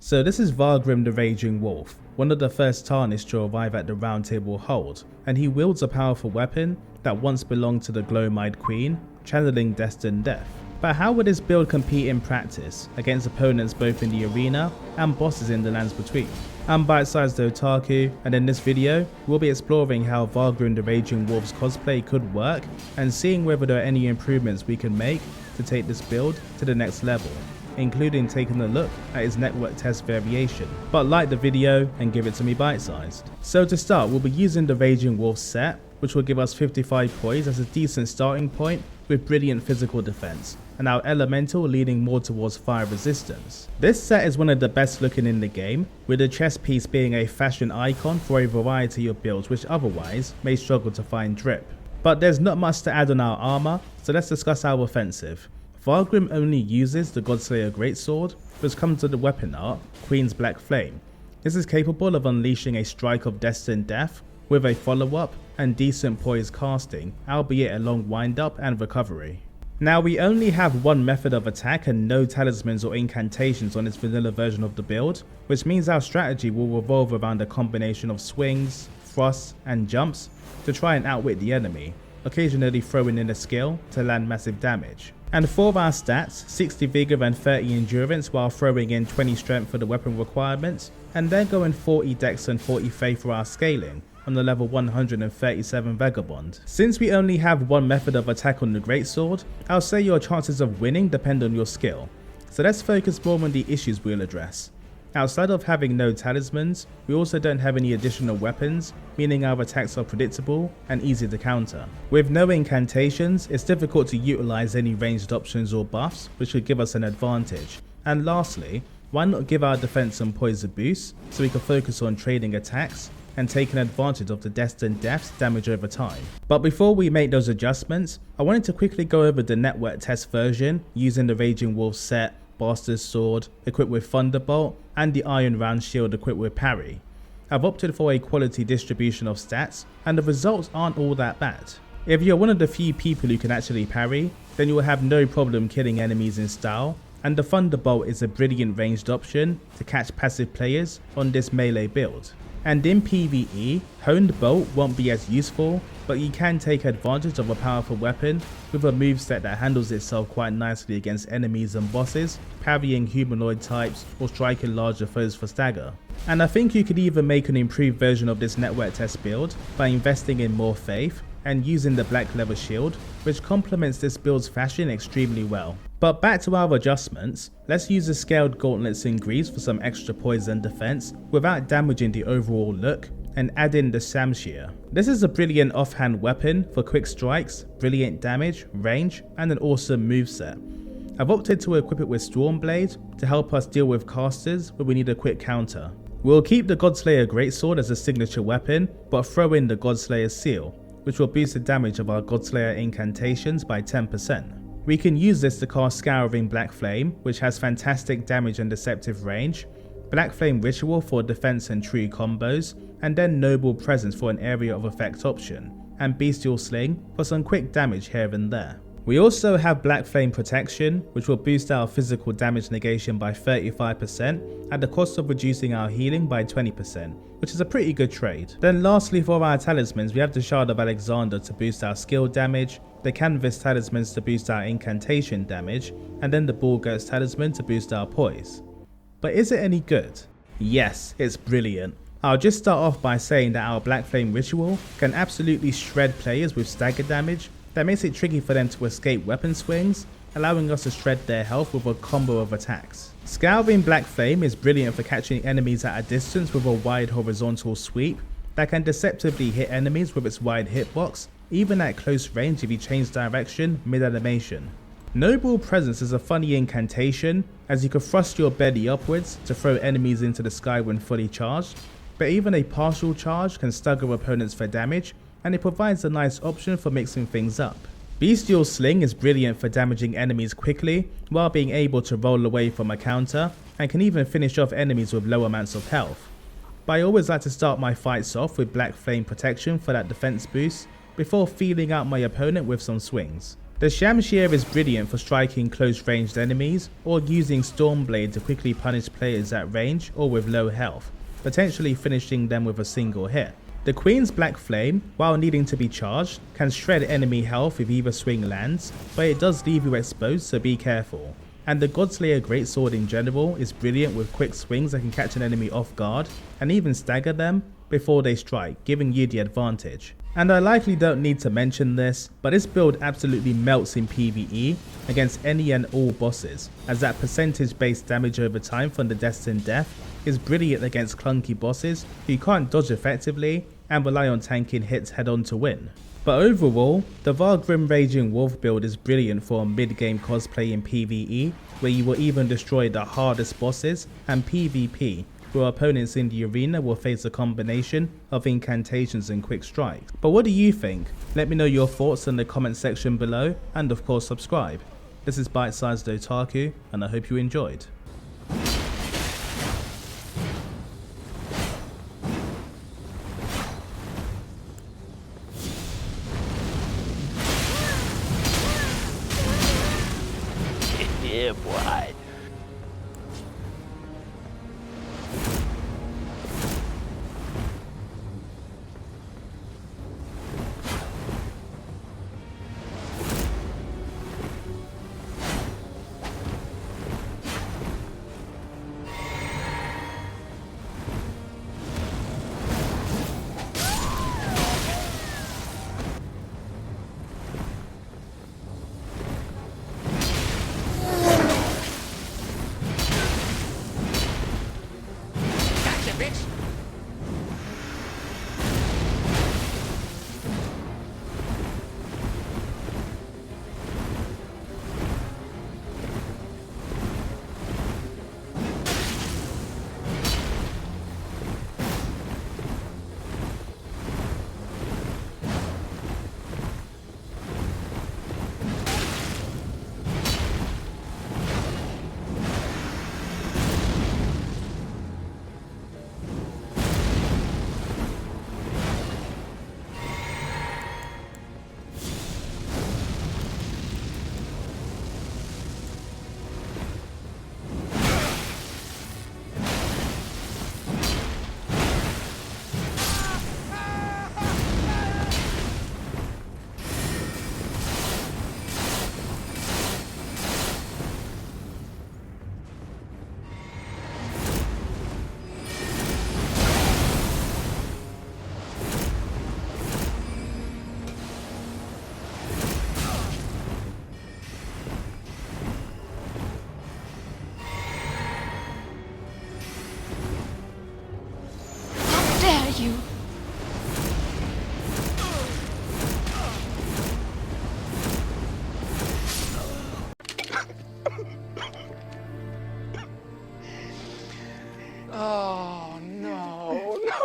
So this is Vargram the Raging Wolf, one of the first Tarnished to arrive at the Round Table Hold, and he wields a powerful weapon that once belonged to the Glow-Eyed Queen, channeling Destined Death. But how would this build compete in practice against opponents both in the arena and bosses in the lands between? I'm Bite-Sized Otaku, and in this video we'll be exploring how Vargram the Raging Wolf's cosplay could work and seeing whether there are any improvements we can make to take this build to the next level, including taking a look at its network test variation. But like the video and give it to me bite-sized. So to start, we'll be using the Raging Wolf set, which will give us 55 poise as a decent starting point with brilliant physical defense, and our elemental leaning more towards fire resistance. This set is one of the best looking in the game, with the chest piece being a fashion icon for a variety of builds which otherwise may struggle to find drip. But there's not much to add on our armor, so let's discuss our offensive. Vargram only uses the Godslayer Greatsword, which comes with the weapon art, Queen's Black Flame. This is capable of unleashing a strike of Destined Death, with a follow-up and decent poise casting, albeit a long wind-up and recovery. Now we only have one method of attack and no talismans or incantations on this vanilla version of the build, which means our strategy will revolve around a combination of swings, thrusts and jumps to try and outwit the enemy, occasionally throwing in a skill to land massive damage. And for our stats, 60 vigor and 30 endurance while throwing in 20 strength for the weapon requirements, and then going 40 dex and 40 faith for our scaling on the level 137 vagabond. Since we only have one method of attack on the greatsword, I'll say your chances of winning depend on your skill. So let's focus more on the issues we'll address. Outside of having no talismans, we also don't have any additional weapons, meaning our attacks are predictable and easy to counter. With no incantations, it's difficult to utilize any ranged options or buffs, which could give us an advantage. And lastly, why not give our defense some poise boost so we can focus on trading attacks and taking advantage of the Destined Death's damage over time. But before we make those adjustments, I wanted to quickly go over the network test version using the Raging Wolf set, Bastard's Sword equipped with Thunderbolt, and the Iron Round Shield equipped with Parry. I've opted for a quality distribution of stats, and the results aren't all that bad. If you're one of the few people who can actually parry, then you will have no problem killing enemies in style, and the Thunderbolt is a brilliant ranged option to catch passive players on this melee build. And in PvE, Honed Bolt won't be as useful, but you can take advantage of a powerful weapon with a moveset that handles itself quite nicely against enemies and bosses, parrying humanoid types or striking larger foes for stagger. And I think you could even make an improved version of this network test build by investing in more faith and using the black leather shield, which complements this build's fashion extremely well. But back to our adjustments, let's use the scaled gauntlets in grease for some extra poise and defense without damaging the overall look, and add in the Samshir. This is a brilliant offhand weapon for quick strikes, brilliant damage, range, and an awesome moveset. I've opted to equip it with Stormblade to help us deal with casters where we need a quick counter. We'll keep the Godslayer Greatsword as a signature weapon, but throw in the Godslayer Seal, which will boost the damage of our Godslayer incantations by 10%. We can use this to cast Scouring Black Flame, which has fantastic damage and deceptive range, Black Flame Ritual for defense and true combos, and then Noble Presence for an area of effect option, and Bestial Sling for some quick damage here and there. We also have Black Flame Protection, which will boost our physical damage negation by 35% at the cost of reducing our healing by 20%, which is a pretty good trade. Then lastly, for our talismans, we have the Shard of Alexander to boost our skill damage, the Canvas Talismans to boost our incantation damage, and then the Bullgoat's Talisman to boost our poise. But is it any good? Yes, it's brilliant. I'll just start off by saying that our Black Flame Ritual can absolutely shred players with stagger damage that makes it tricky for them to escape weapon swings, allowing us to shred their health with a combo of attacks. Scouring Black Flame is brilliant for catching enemies at a distance with a wide horizontal sweep that can deceptively hit enemies with its wide hitbox, even at close range if you change direction mid-animation. Noble Presence is a funny incantation, as you can thrust your belly upwards to throw enemies into the sky when fully charged, but even a partial charge can stagger opponents for damage, and it provides a nice option for mixing things up. Bestial Sling is brilliant for damaging enemies quickly while being able to roll away from a counter, and can even finish off enemies with low amounts of health. But I always like to start my fights off with Black Flame Protection for that defense boost, before feeling out my opponent with some swings. The Shamshir is brilliant for striking close ranged enemies or using Stormblade to quickly punish players at range or with low health, potentially finishing them with a single hit. The Queen's Black Flame, while needing to be charged, can shred enemy health if either swing lands, but it does leave you exposed, so be careful. And the Godslayer Greatsword in general is brilliant with quick swings that can catch an enemy off guard and even stagger them before they strike, giving you the advantage. And I likely don't need to mention this, but this build absolutely melts in PvE against any and all bosses, as that percentage based damage over time from the Destined Death is brilliant against clunky bosses who you can't dodge effectively and rely on tanking hits head on to win. But overall, the Vargram Raging Wolf build is brilliant for a mid-game cosplay in PvE, where you will even destroy the hardest bosses, and PvP, where opponents in the arena will face a combination of incantations and quick strikes. But what do you think? Let me know your thoughts in the comment section below, and of course subscribe. This is Bite Sized Otaku, and I hope you enjoyed. Yeah, boy. Dare you? Oh, no, no.